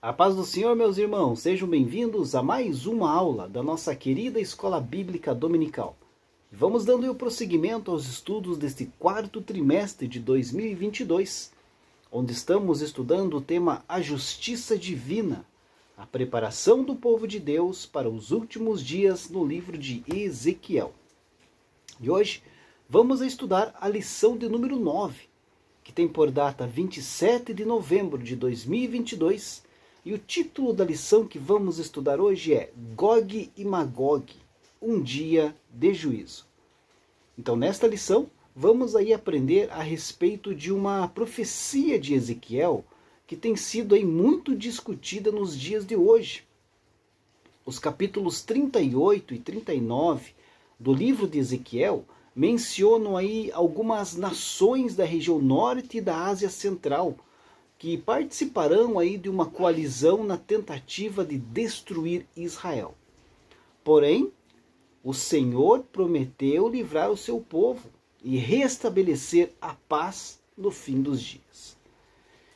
A paz do Senhor, meus irmãos, sejam bem-vindos a mais uma aula da nossa querida Escola Bíblica Dominical. Vamos dando o prosseguimento aos estudos deste quarto trimestre de 2022, onde estamos estudando o tema A Justiça Divina, a preparação do povo de Deus para os últimos dias no livro de Ezequiel. E hoje vamos estudar a lição de número 9, que tem por data 27 de novembro de 2022, e o título da lição que vamos estudar hoje é Gog e Magog, um dia de juízo. Então, nesta lição, vamos aí aprender a respeito de uma profecia de Ezequiel que tem sido aí muito discutida nos dias de hoje. Os capítulos 38 e 39 do livro de Ezequiel mencionam aí algumas nações da região norte e da Ásia Central, que participarão aí de uma coalizão na tentativa de destruir Israel. Porém, o Senhor prometeu livrar o seu povo e restabelecer a paz no fim dos dias.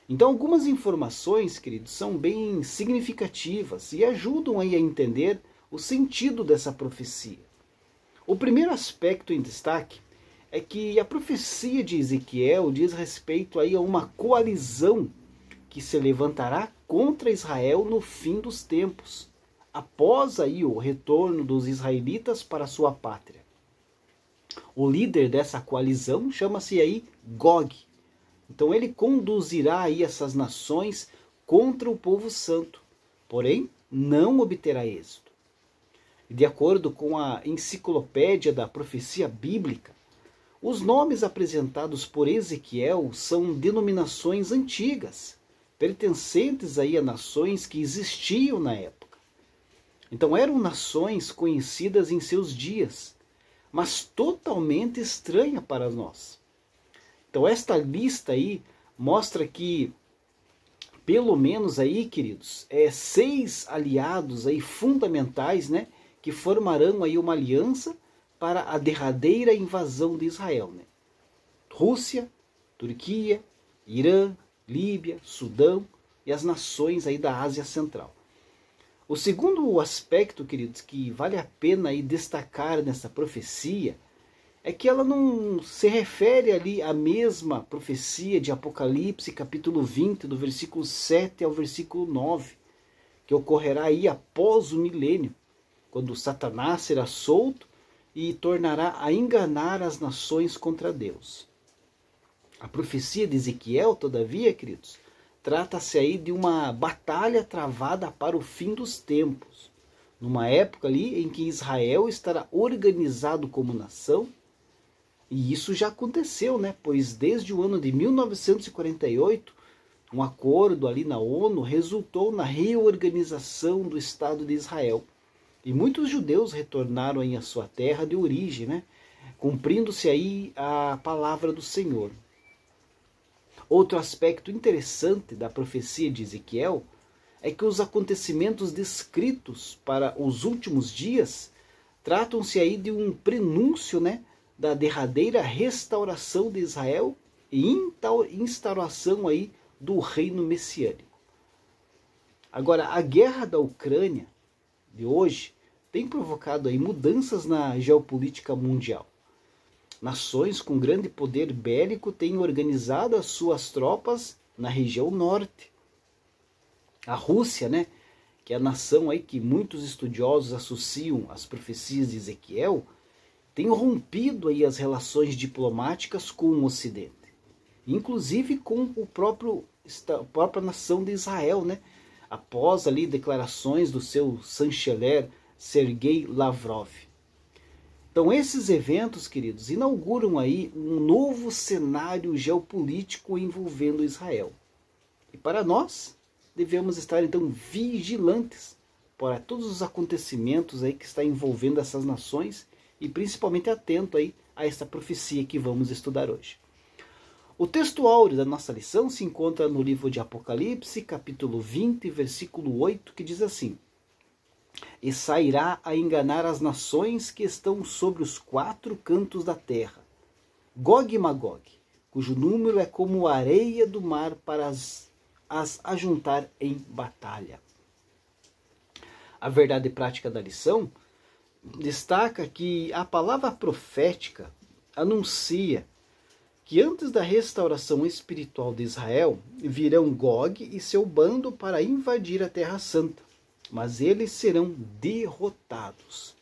Então, algumas informações, queridos, são bem significativas e ajudam aí a entender o sentido dessa profecia. O primeiro aspecto em destaque é que a profecia de Ezequiel diz respeito aí a uma coalizão que se levantará contra Israel no fim dos tempos, após aí o retorno dos israelitas para sua pátria. O líder dessa coalizão chama-se aí Gog. Então ele conduzirá aí essas nações contra o povo santo, porém não obterá êxito. De acordo com a enciclopédia da profecia bíblica, os nomes apresentados por Ezequiel são denominações antigas, pertencentes aí a nações que existiam na época. Então eram nações conhecidas em seus dias, mas totalmente estranha para nós. Então esta lista aí mostra que, pelo menos aí, queridos, 6 aliados aí fundamentais, né, que formarão aí uma aliança para a derradeira invasão de Israel, né? Rússia, Turquia, Irã, Líbia, Sudão e as nações aí da Ásia Central. O segundo aspecto, queridos, que vale a pena aí destacar nessa profecia é que ela não se refere ali à mesma profecia de Apocalipse, capítulo 20, do versículo 7 ao versículo 9, que ocorrerá aí após o milênio, quando Satanás será solto e tornará a enganar as nações contra Deus. A profecia de Ezequiel, todavia, queridos, trata-se aí de uma batalha travada para o fim dos tempos, numa época ali em que Israel estará organizado como nação. E isso já aconteceu, né? Pois desde o ano de 1948, um acordo ali na ONU resultou na reorganização do Estado de Israel. E muitos judeus retornaram aí à sua terra de origem, né? Cumprindo-se aí a palavra do Senhor. Outro aspecto interessante da profecia de Ezequiel é que os acontecimentos descritos para os últimos dias tratam-se aí de um prenúncio, né, da derradeira restauração de Israel e instauração aí do reino messiânico. Agora, a guerra da Ucrânia de hoje tem provocado aí mudanças na geopolítica mundial. Nações com grande poder bélico têm organizado as suas tropas na região norte. A Rússia, né, que é a nação aí que muitos estudiosos associam às profecias de Ezequiel, tem rompido aí as relações diplomáticas com o Ocidente, inclusive com a própria nação de Israel, né, após ali declarações do seu chanceler Sergei Lavrov. Então esses eventos, queridos, inauguram aí um novo cenário geopolítico envolvendo Israel. E para nós, devemos estar então vigilantes para todos os acontecimentos aí que está envolvendo essas nações e principalmente atento aí a esta profecia que vamos estudar hoje. O texto áureo da nossa lição se encontra no livro de Apocalipse, capítulo 20, versículo 8, que diz assim: E sairá a enganar as nações que estão sobre os 4 cantos da terra, Gog e Magog, cujo número é como a areia do mar para as as ajuntar em batalha. A verdade prática da lição destaca que a palavra profética anuncia que antes da restauração espiritual de Israel, virão Gog e seu bando para invadir a Terra Santa, mas eles serão derrotados.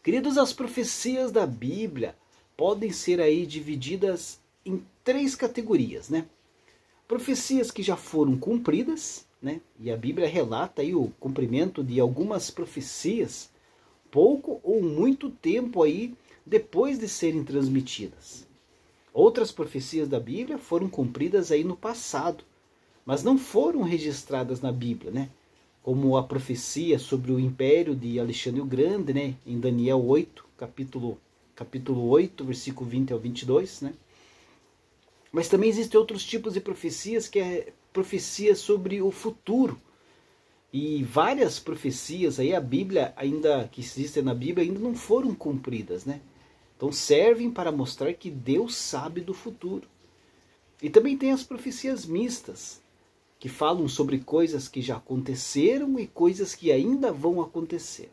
Queridos, as profecias da Bíblia podem ser aí divididas em 3 categorias, né? Profecias que já foram cumpridas, né? E a Bíblia relata aí o cumprimento de algumas profecias pouco ou muito tempo aí depois de serem transmitidas. Outras profecias da Bíblia foram cumpridas aí no passado, mas não foram registradas na Bíblia, né? Como a profecia sobre o império de Alexandre o Grande, né? Em Daniel 8, capítulo 8, versículo 20 ao 22, né? Mas também existem outros tipos de profecias, que é profecia sobre o futuro. E várias profecias aí, a Bíblia ainda, que existem na Bíblia, ainda não foram cumpridas, né? Então servem para mostrar que Deus sabe do futuro. E também tem as profecias mistas, que falam sobre coisas que já aconteceram e coisas que ainda vão acontecer.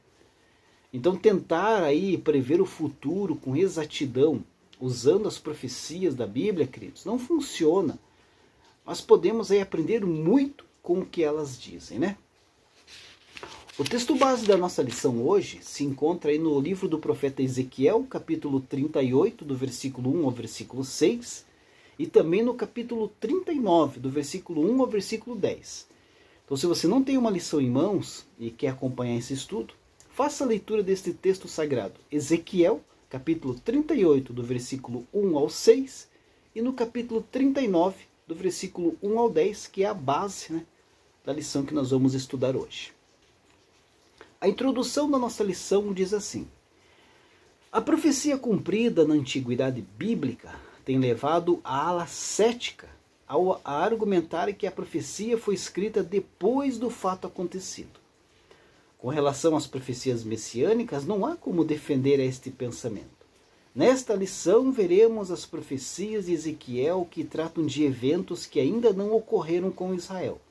Então tentar aí prever o futuro com exatidão, usando as profecias da Bíblia, queridos, não funciona. Mas podemos aí aprender muito com o que elas dizem, né? O texto base da nossa lição hoje se encontra aí no livro do profeta Ezequiel, capítulo 38, do versículo 1 ao versículo 6, e também no capítulo 39, do versículo 1 ao versículo 10. Então, se você não tem uma lição em mãos e quer acompanhar esse estudo, faça a leitura deste texto sagrado. Ezequiel, capítulo 38, do versículo 1 ao 6, e no capítulo 39, do versículo 1 ao 10, que é a base, né, da lição que nós vamos estudar hoje. A introdução da nossa lição diz assim: a profecia cumprida na antiguidade bíblica tem levado a ala cética a argumentar que a profecia foi escrita depois do fato acontecido. Com relação às profecias messiânicas, não há como defender este pensamento. Nesta lição, veremos as profecias de Ezequiel que tratam de eventos que ainda não ocorreram com Israel.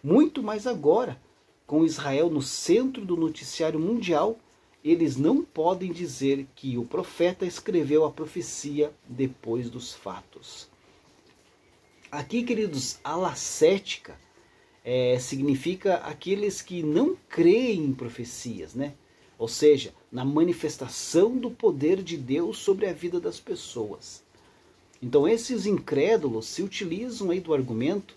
Muito mais agora, com Israel no centro do noticiário mundial, eles não podem dizer que o profeta escreveu a profecia depois dos fatos. Aqui, queridos, ala cética significa aqueles que não creem em profecias, né? Ou seja, na manifestação do poder de Deus sobre a vida das pessoas. Então esses incrédulos se utilizam aí do argumento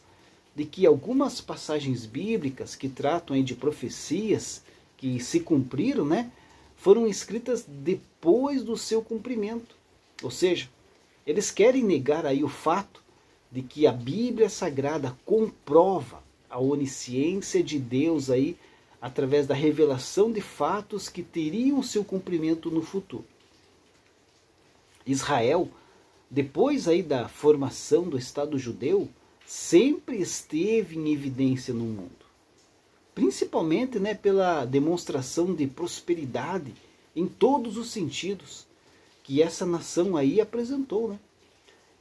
de que algumas passagens bíblicas que tratam aí de profecias que se cumpriram, né, foram escritas depois do seu cumprimento. Ou seja, eles querem negar aí o fato de que a Bíblia Sagrada comprova a onisciência de Deus aí através da revelação de fatos que teriam seu cumprimento no futuro. Israel, depois aí da formação do Estado judeu, sempre esteve em evidência no mundo. Principalmente, né, pela demonstração de prosperidade em todos os sentidos que essa nação aí apresentou, né?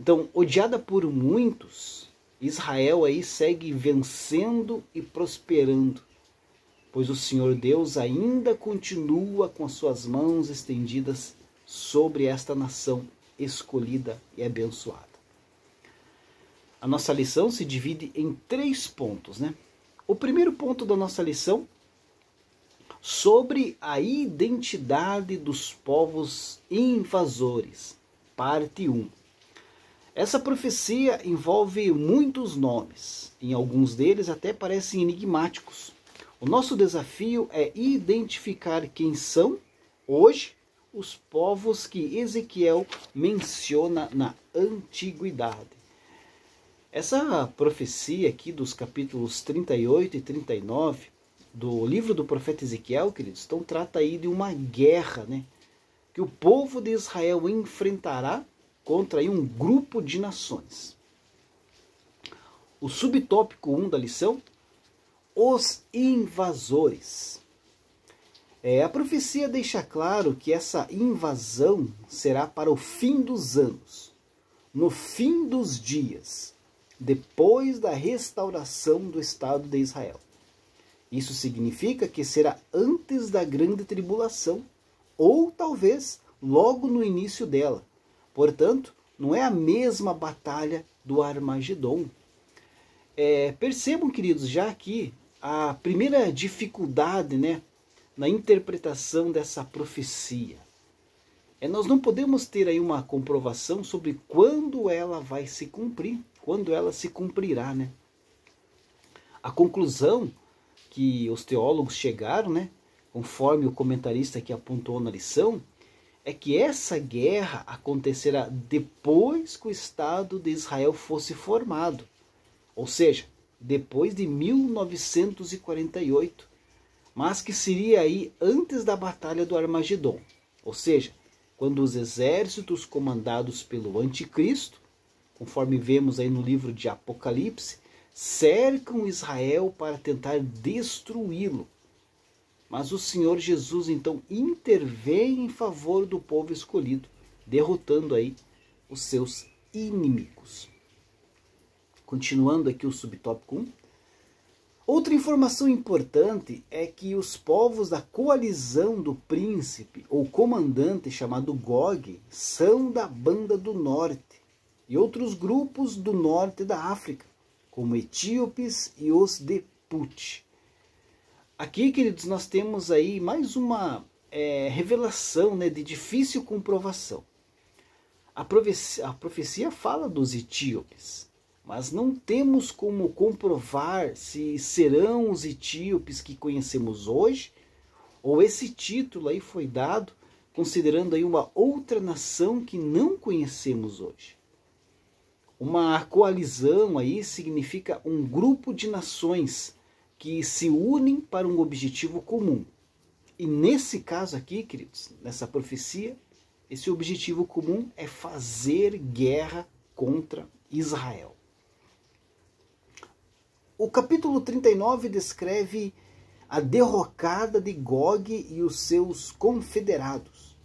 Então, odiada por muitos, Israel aí segue vencendo e prosperando, pois o Senhor Deus ainda continua com as suas mãos estendidas sobre esta nação escolhida e abençoada. A nossa lição se divide em 3 pontos, né? O primeiro ponto da nossa lição, sobre a identidade dos povos invasores, parte 1. Essa profecia envolve muitos nomes, em alguns deles até parecem enigmáticos. O nosso desafio é identificar quem são, hoje, os povos que Ezequiel menciona na antiguidade. Essa profecia aqui dos capítulos 38 e 39 do livro do profeta Ezequiel, queridos, então trata aí de uma guerra, né, que o povo de Israel enfrentará contra aí um grupo de nações. O subtópico 1 da lição, os invasores. A profecia deixa claro que essa invasão será para o fim dos anos, no fim dos dias. depois da restauração do Estado de Israel. Isso significa que será antes da grande tribulação, ou talvez logo no início dela. Portanto, não é a mesma batalha do Armagedon. Percebam, queridos, já aqui a primeira dificuldade, né, na interpretação dessa profecia. Nós não podemos ter aí uma comprovação sobre quando ela vai se cumprir, quando ela se cumprirá, né? A conclusão que os teólogos chegaram, né, conforme o comentarista que apontou na lição, é que essa guerra acontecerá depois que o Estado de Israel fosse formado, ou seja, depois de 1948, mas que seria aí antes da Batalha do Armagedon, ou seja, quando os exércitos comandados pelo Anticristo, conforme vemos aí no livro de Apocalipse, cercam Israel para tentar destruí-lo. Mas o Senhor Jesus então intervém em favor do povo escolhido, derrotando aí os seus inimigos. Continuando aqui o subtópico 1. Outra informação importante é que os povos da coalizão do príncipe ou comandante chamado Gog são da banda do norte e outros grupos do norte da África, como etíopes e os de Put. Aqui, queridos, nós temos aí mais uma revelação, né, de difícil comprovação. A profecia fala dos etíopes, mas não temos como comprovar se serão os etíopes que conhecemos hoje, ou esse título aí foi dado considerando aí uma outra nação que não conhecemos hoje. Uma coalizão aí significa um grupo de nações que se unem para um objetivo comum. E nesse caso aqui, queridos, nessa profecia, esse objetivo comum é fazer guerra contra Israel. O capítulo 39 descreve a derrocada de Gog e os seus confederados.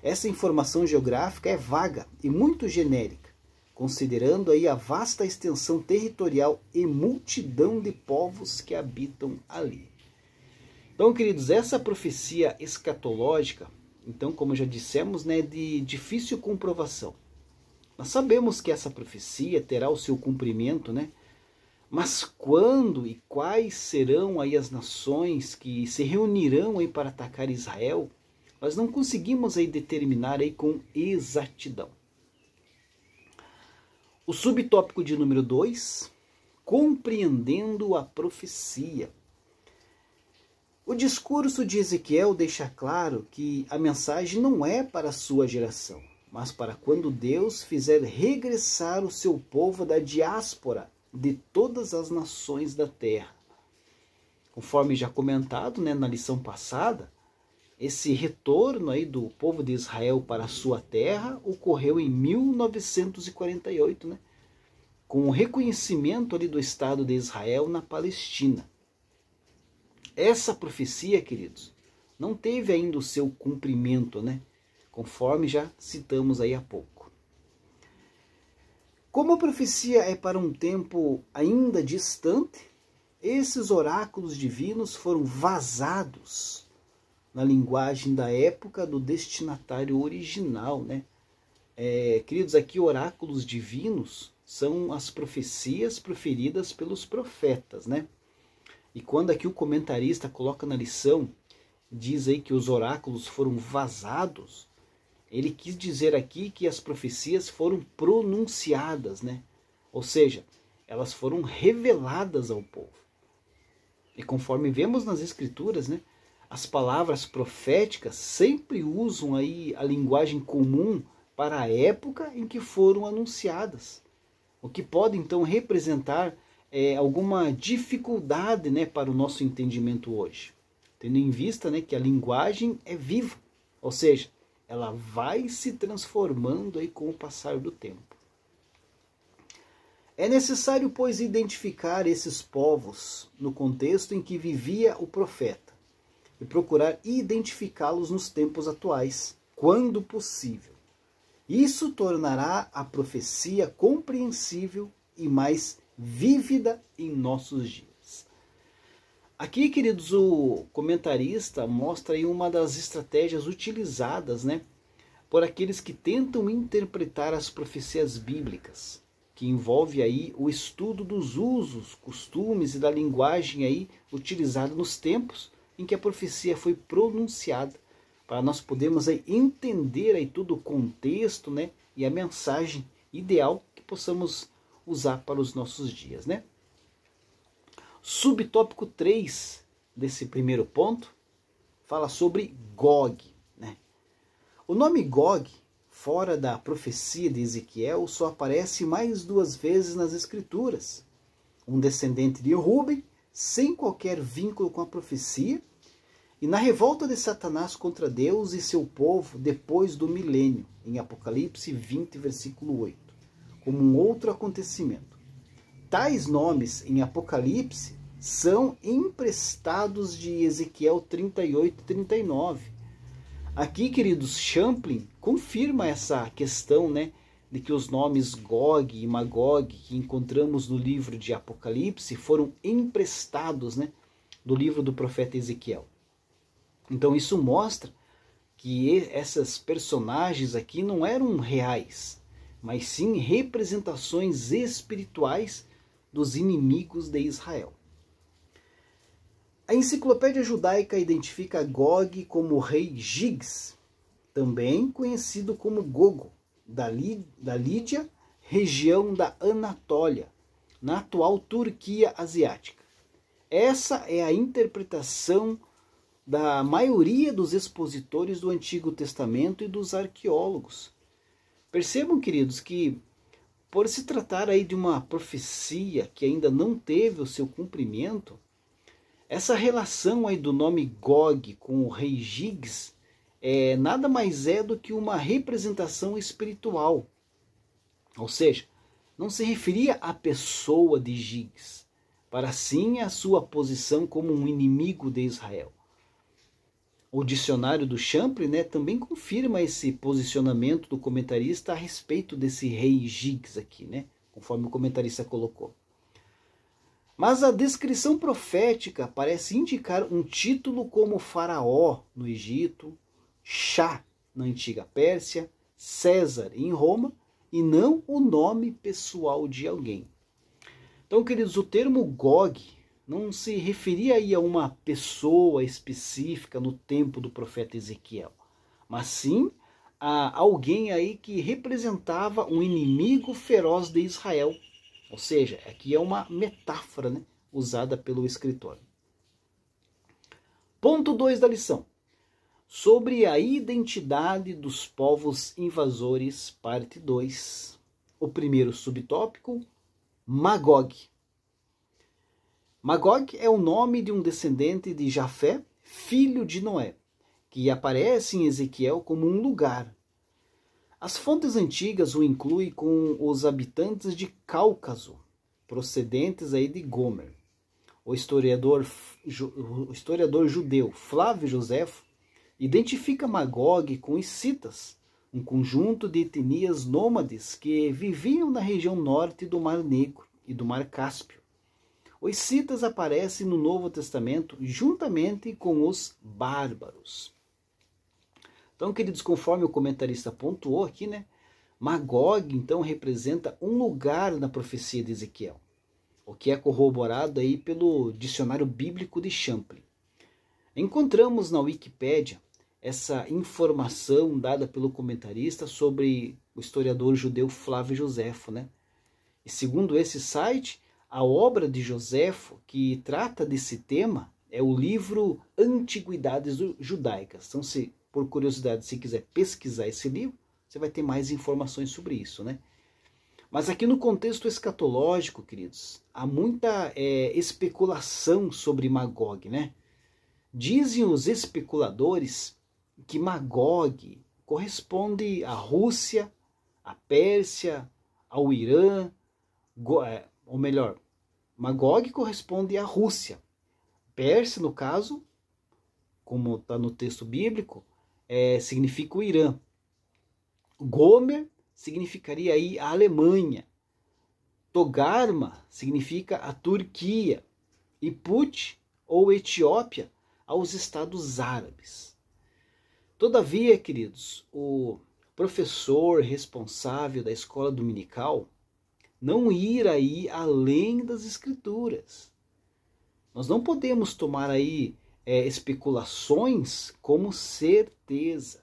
Essa informação geográfica é vaga e muito genérica, considerando aí a vasta extensão territorial e multidão de povos que habitam ali. Então, queridos, essa profecia escatológica, então, como já dissemos, né, de difícil comprovação. Nós sabemos que essa profecia terá o seu cumprimento, né? Mas quando e quais serão aí as nações que se reunirão aí para atacar Israel, nós não conseguimos aí determinar aí com exatidão. O subtópico de número 2, compreendendo a profecia. O discurso de Ezequiel deixa claro que a mensagem não é para a sua geração, mas para quando Deus fizer regressar o seu povo da diáspora de todas as nações da terra. Conforme já comentado, né, na lição passada, esse retorno aí do povo de Israel para a sua terra ocorreu em 1948, né, com o reconhecimento ali do Estado de Israel na Palestina. Essa profecia, queridos, não teve ainda o seu cumprimento, né, conforme já citamos aí há pouco. Como a profecia é para um tempo ainda distante, esses oráculos divinos foram vazados na linguagem da época do destinatário original, né? Queridos, aqui oráculos divinos são as profecias proferidas pelos profetas, né? E quando aqui o comentarista coloca na lição, diz aí que os oráculos foram vazados, ele quis dizer aqui que as profecias foram pronunciadas, né? Ou seja, elas foram reveladas ao povo. E conforme vemos nas escrituras, né, as palavras proféticas sempre usam aí a linguagem comum para a época em que foram anunciadas, o que pode então representar alguma dificuldade, né, para o nosso entendimento hoje, tendo em vista, né, que a linguagem é viva, ou seja, ela vai se transformando aí com o passar do tempo. É necessário, pois, identificar esses povos no contexto em que vivia o profeta e procurar identificá-los nos tempos atuais, quando possível. Isso tornará a profecia compreensível e mais vívida em nossos dias. Aqui, queridos, o comentarista mostra aí uma das estratégias utilizadas, né, por aqueles que tentam interpretar as profecias bíblicas, que envolve aí o estudo dos usos, costumes e da linguagem aí utilizada nos tempos em que a profecia foi pronunciada, para nós podermos aí entender aí todo o contexto, né, e a mensagem ideal que possamos usar para os nossos dias, né? Subtópico 3 desse primeiro ponto fala sobre Gog, né? O nome Gog, fora da profecia de Ezequiel, só aparece mais 2 vezes nas Escrituras. Um descendente de Rúben, sem qualquer vínculo com a profecia, e na revolta de Satanás contra Deus e seu povo depois do milênio, em Apocalipse 20, versículo 8, como um outro acontecimento. Tais nomes em Apocalipse são emprestados de Ezequiel 38 e 39. Aqui, queridos, Champlin confirma essa questão, né, de que os nomes Gog e Magog que encontramos no livro de Apocalipse foram emprestados, né, do livro do profeta Ezequiel. Então isso mostra que essas personagens aqui não eram reais, mas sim representações espirituais dos inimigos de Israel. A enciclopédia judaica identifica Gog como o rei Gigs, também conhecido como Gogo, da Lídia, região da Anatólia, na atual Turquia asiática. Essa é a interpretação da maioria dos expositores do Antigo Testamento e dos arqueólogos. Percebam, queridos, que por se tratar aí de uma profecia que ainda não teve o seu cumprimento, essa relação aí do nome Gog com o rei Gigs nada mais é do que uma representação espiritual. Ou seja, não se referia à pessoa de Gigs, para sim a sua posição como um inimigo de Israel. O dicionário do Champlin, né, também confirma esse posicionamento do comentarista a respeito desse rei Gigs aqui, né, conforme o comentarista colocou. Mas a descrição profética parece indicar um título como Faraó no Egito, Shah na antiga Pérsia, César em Roma, e não o nome pessoal de alguém. Então, queridos, o termo Gog não se referia aí a uma pessoa específica no tempo do profeta Ezequiel, mas sim a alguém aí que representava um inimigo feroz de Israel. Ou seja, aqui é uma metáfora, né, usada pelo escritor. Ponto 2 da lição. Sobre a identidade dos povos invasores, parte 2. O primeiro subtópico, Magog. Magog é o nome de um descendente de Jafé, filho de Noé, que aparece em Ezequiel como um lugar. As fontes antigas o incluem com os habitantes de Cáucaso, procedentes aí de Gomer. O historiador judeu Flávio Joséfo identifica Magog com os citas, um conjunto de etnias nômades que viviam na região norte do Mar Negro e do Mar Cáspio. Os citas aparecem no Novo Testamento juntamente com os bárbaros. Então, queridos, conforme o comentarista pontuou aqui, né, Magog, então, representa um lugar na profecia de Ezequiel, o que é corroborado aí pelo dicionário bíblico de Champlin. Encontramos na Wikipédia essa informação dada pelo comentarista sobre o historiador judeu Flávio Joséfo, né? E segundo esse site, a obra de Joséfo que trata desse tema é o livro Antiguidades Judaicas. Então, se por curiosidade, se quiser pesquisar esse livro, você vai ter mais informações sobre isso, né? Mas aqui no contexto escatológico, queridos, há muita especulação sobre Magog, né? Dizem os especuladores que Magog corresponde à Rússia, à Pérsia, ao Irã, ou melhor, Magog corresponde à Rússia. Pérsia, no caso, como está no texto bíblico, significa o Irã. Gomer significaria aí a Alemanha. Togarma significa a Turquia e Put ou Etiópia aos estados árabes. Todavia, queridos, o professor responsável da escola dominical não ir aí além das escrituras. Nós não podemos tomar aí especulações como certeza.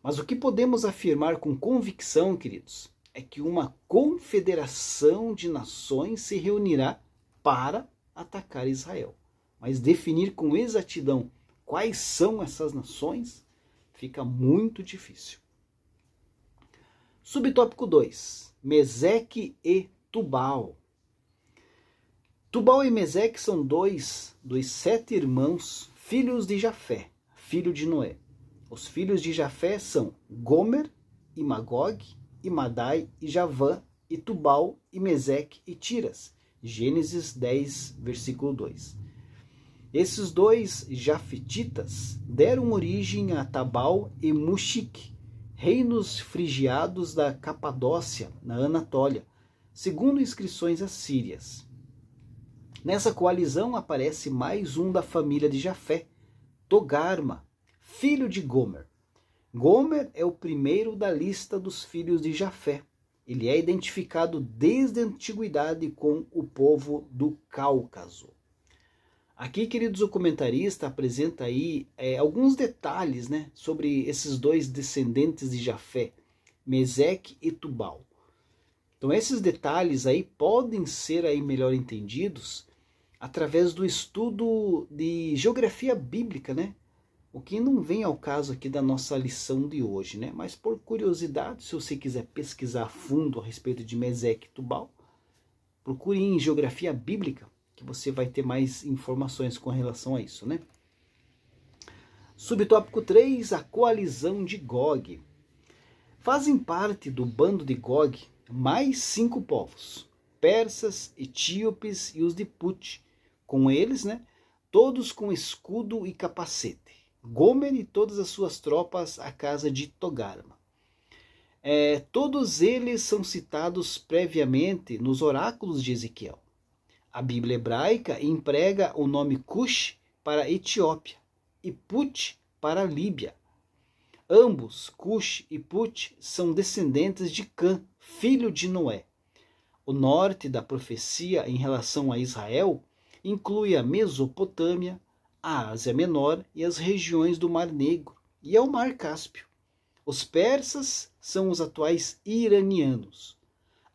Mas o que podemos afirmar com convicção, queridos, é que uma confederação de nações se reunirá para atacar Israel. Mas definir com exatidão quais são essas nações fica muito difícil. Subtópico 2. Meseque e Tubal. Tubal e Meseque são dois dos 7 irmãos, filhos de Jafé, filho de Noé. Os filhos de Jafé são Gomer e Magog, e Madai e Javã, e Tubal e Meseque e Tiras. Gênesis 10, versículo 2. Esses dois jafetitas deram origem a Tabal e Muxique, reinos frigiados da Capadócia, na Anatólia, segundo inscrições assírias. Nessa coalizão aparece mais um da família de Jafé, Togarma, filho de Gomer. Gomer é o primeiro da lista dos filhos de Jafé. Ele é identificado desde a antiguidade com o povo do Cáucaso. Aqui, queridos, o comentarista apresenta aí alguns detalhes, né, sobre esses dois descendentes de Jafé, Meseque e Tubal. Então, esses detalhes aí podem ser aí melhor entendidos através do estudo de geografia bíblica, né? O que não vem ao caso aqui da nossa lição de hoje, né? Mas por curiosidade, se você quiser pesquisar a fundo a respeito de Meseque e Tubal, procure em geografia bíblica, que você vai ter mais informações com relação a isso, né? Subtópico 3, a coalizão de Gog. Fazem parte do bando de Gog mais 5 povos, persas, etíopes e os de Put, com eles, né, todos com escudo e capacete. Gomer e todas as suas tropas à casa de Togarma. Todos eles são citados previamente nos oráculos de Ezequiel. A Bíblia hebraica emprega o nome Cush para Etiópia e Put para Líbia. Ambos, Cush e Put, são descendentes de Cã, filho de Noé. O norte da profecia em relação a Israel inclui a Mesopotâmia, a Ásia Menor e as regiões do Mar Negro e ao Mar Cáspio. Os persas são os atuais iranianos.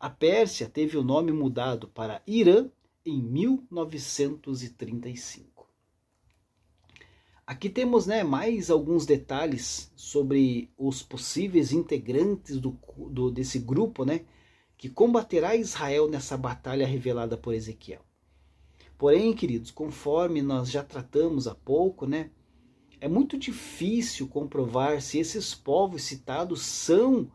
A Pérsia teve o nome mudado para Irã em 1935. Aqui temos, né, mais alguns detalhes sobre os possíveis integrantes desse grupo, né, que combaterá Israel nessa batalha revelada por Ezequiel. Porém, queridos, conforme nós já tratamos há pouco, né, é muito difícil comprovar se esses povos citados são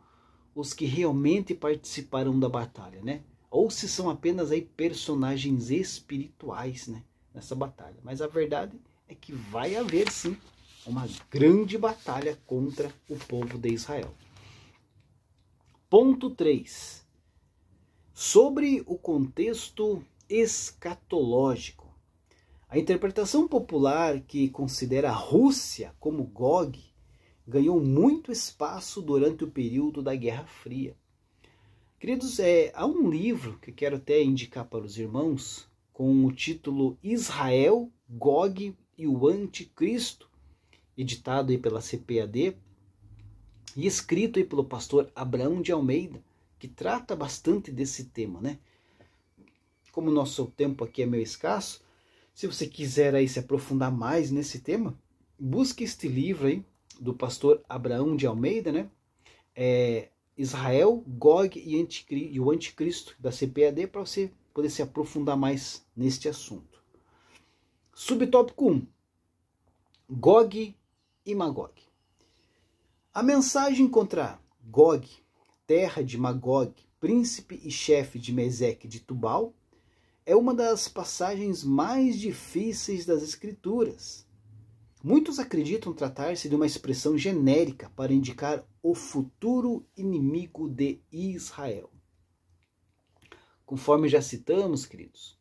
os que realmente participaram da batalha, né? Ou se são apenas aí personagens espirituais, né, nessa batalha. Mas a verdade é que vai haver sim uma grande batalha contra o povo de Israel. Ponto 3. Sobre o contexto escatológico. A interpretação popular que considera a Rússia como Gog ganhou muito espaço durante o período da Guerra Fria. Queridos, há um livro que quero até indicar para os irmãos com o título Israel, Gog e o Anticristo, editado aí pela CPAD e escrito aí pelo pastor Abraão de Almeida, que trata bastante desse tema, né? Como o nosso tempo aqui é meio escasso, se você quiser aí se aprofundar mais nesse tema, busque este livro aí do pastor Abraão de Almeida, né? Israel, Gog e o Anticristo, da CPAD, para você poder se aprofundar mais neste assunto. Subtópico 1. Gog e Magog. A mensagem contra Gog, terra de Magog, príncipe e chefe de Meseque e de Tubal, é uma das passagens mais difíceis das Escrituras. Muitos acreditam tratar-se de uma expressão genérica para indicar o futuro inimigo de Israel. Conforme já citamos, queridos,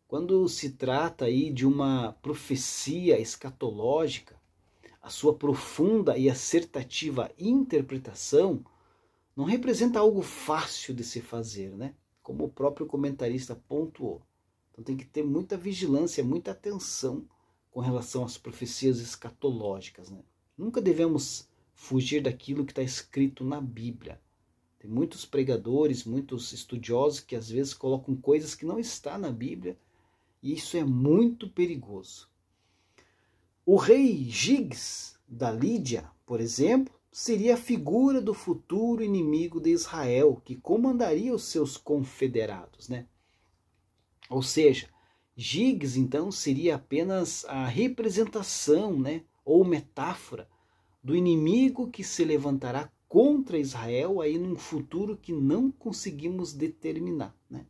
quando se trata aí de uma profecia escatológica, a sua profunda e acertativa interpretação não representa algo fácil de se fazer, né? Como o próprio comentarista pontuou. Então tem que ter muita vigilância, muita atenção com relação às profecias escatológicas, né? Nunca devemos fugir daquilo que está escrito na Bíblia. Tem muitos pregadores, muitos estudiosos que às vezes colocam coisas que não estão na Bíblia, e isso é muito perigoso. O rei Giggs da Lídia, por exemplo, seria a figura do futuro inimigo de Israel, que comandaria os seus confederados, né? Ou seja, Giggs então seria apenas a representação, né, ou metáfora do inimigo que se levantará contra Israel aí num futuro que não conseguimos determinar, né?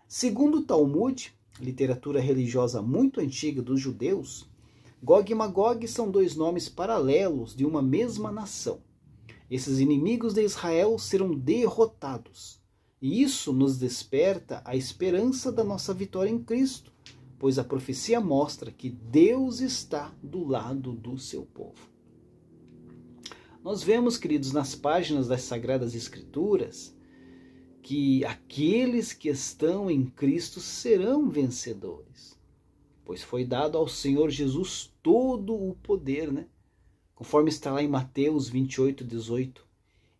Segundo o Talmud, literatura religiosa muito antiga dos judeus, Gog e Magog são dois nomes paralelos de uma mesma nação. Esses inimigos de Israel serão derrotados. E isso nos desperta a esperança da nossa vitória em Cristo, pois a profecia mostra que Deus está do lado do seu povo. Nós vemos, queridos, nas páginas das Sagradas Escrituras, que aqueles que estão em Cristo serão vencedores, pois foi dado ao Senhor Jesus todo o poder, né? Conforme está lá em Mateus 28:18.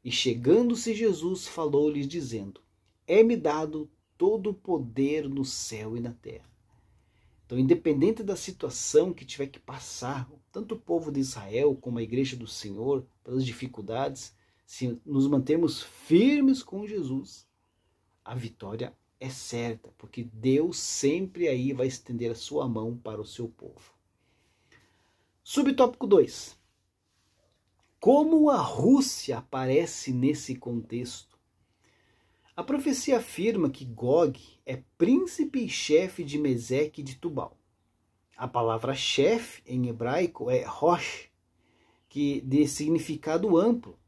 E chegando-se Jesus, falou-lhes dizendo: é-me dado todo o poder no céu e na terra. Então, independente da situação que tiver que passar, tanto o povo de Israel como a igreja do Senhor, pelas dificuldades, se nos mantermos firmes com Jesus, a vitória é certa, porque Deus sempre aí vai estender a sua mão para o seu povo. Subtópico 2. Como a Rússia aparece nesse contexto? A profecia afirma que Gog é príncipe e chefe de Meseque e de Tubal. A palavra chefe em hebraico é Rosh, que de significado amplo: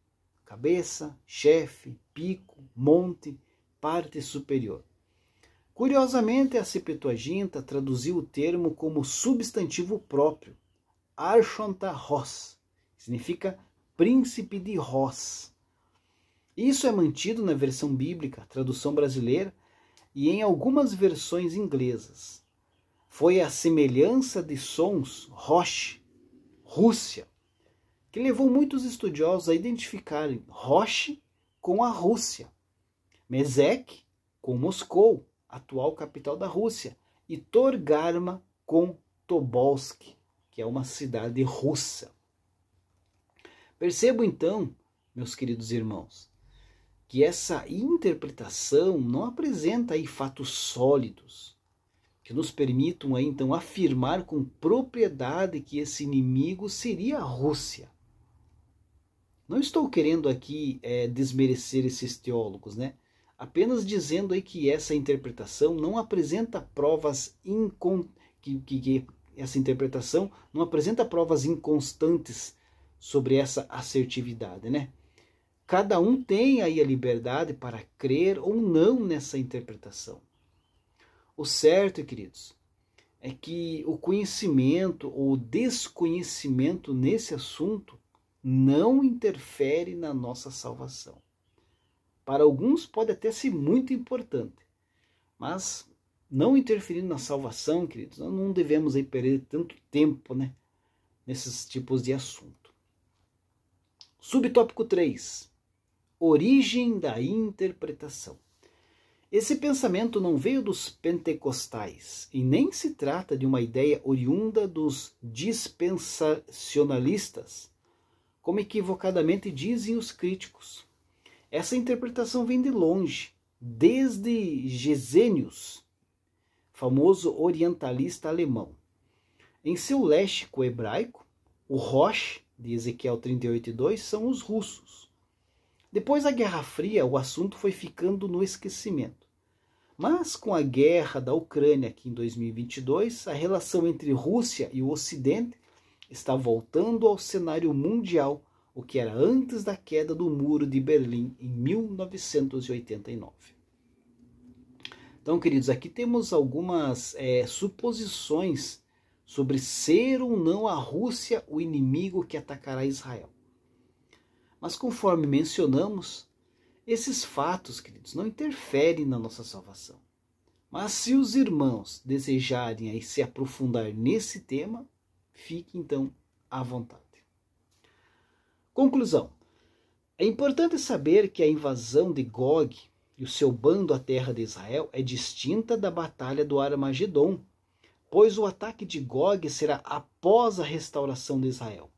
cabeça, chefe, pico, monte, parte superior. Curiosamente, a Septuaginta traduziu o termo como substantivo próprio, Archonta-Ros, que significa príncipe de Ros. Isso é mantido na versão bíblica, tradução brasileira, e em algumas versões inglesas. Foi a semelhança de sons Rosh, Rússia, que levou muitos estudiosos a identificarem Rosh com a Rússia, Mesec com Moscou, atual capital da Rússia, e Torgarma com Tobolsk, que é uma cidade russa. Percebo então, meus queridos irmãos, que essa interpretação não apresenta aí fatos sólidos que nos permitam aí então afirmar com propriedade que esse inimigo seria a Rússia. Não estou querendo aqui desmerecer esses teólogos, né? Apenas dizendo aí que essa interpretação não apresenta provas essa interpretação não apresenta provas inconstantes sobre essa assertividade, né? Cada um tem aí a liberdade para crer ou não nessa interpretação. O certo, queridos, é que o conhecimento ou o desconhecimento nesse assunto não interfere na nossa salvação. Para alguns pode até ser muito importante, mas não interferindo na salvação, queridos, nós não devemos aí perder tanto tempo, né, nesses tipos de assunto. Subtópico 3. Origem da interpretação. Esse pensamento não veio dos pentecostais e nem se trata de uma ideia oriunda dos dispensacionalistas, como equivocadamente dizem os críticos. Essa interpretação vem de longe, desde Gesenius, famoso orientalista alemão. Em seu léxico hebraico, o Rosh, de Ezequiel 38:2, são os russos. Depois da Guerra Fria, o assunto foi ficando no esquecimento. Mas com a guerra da Ucrânia aqui em 2022, a relação entre Rússia e o Ocidente está voltando ao cenário mundial, o que era antes da queda do Muro de Berlim em 1989. Então, queridos, aqui temos algumas suposições sobre ser ou não a Rússia o inimigo que atacará Israel. Mas conforme mencionamos, esses fatos, queridos, não interferem na nossa salvação. Mas se os irmãos desejarem aí se aprofundar nesse tema, fique então à vontade. Conclusão. É importante saber que a invasão de Gog e o seu bando à terra de Israel é distinta da batalha do Armagedon, pois o ataque de Gog será após a restauração de Israel,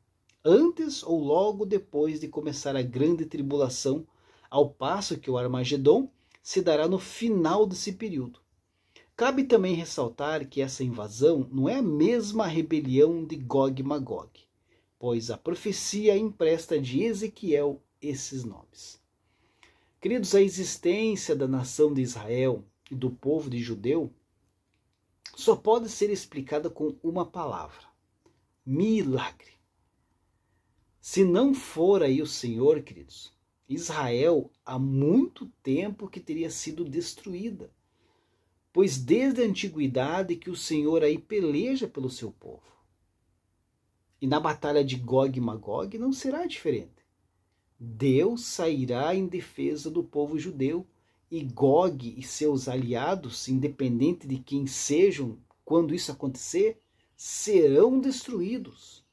antes ou logo depois de começar a grande tribulação, ao passo que o Armagedon se dará no final desse período. Cabe também ressaltar que essa invasão não é a mesma rebelião de Gog e Magog, pois a profecia empresta de Ezequiel esses nomes. Queridos, a existência da nação de Israel e do povo de Judeu só pode ser explicada com uma palavra: milagre. Se não for aí o Senhor, queridos, Israel há muito tempo que teria sido destruída, pois desde a antiguidade que o Senhor aí peleja pelo seu povo. E na batalha de Gog e Magog não será diferente. Deus sairá em defesa do povo judeu, e Gog e seus aliados, independente de quem sejam, quando isso acontecer, serão destruídos.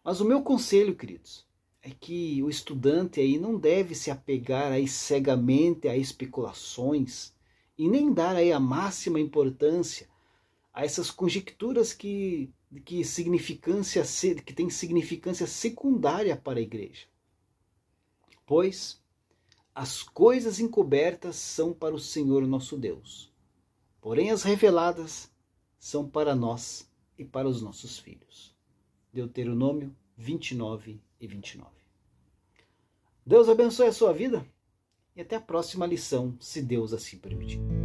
Mas o meu conselho, queridos, é que o estudante aí não deve se apegar aí cegamente a especulações e nem dar aí a máxima importância a essas conjecturas que têm significância secundária para a igreja. Pois as coisas encobertas são para o Senhor nosso Deus, porém as reveladas são para nós e para os nossos filhos. Deuteronômio 29 e 29. Deus abençoe a sua vida e até a próxima lição, se Deus assim permitir.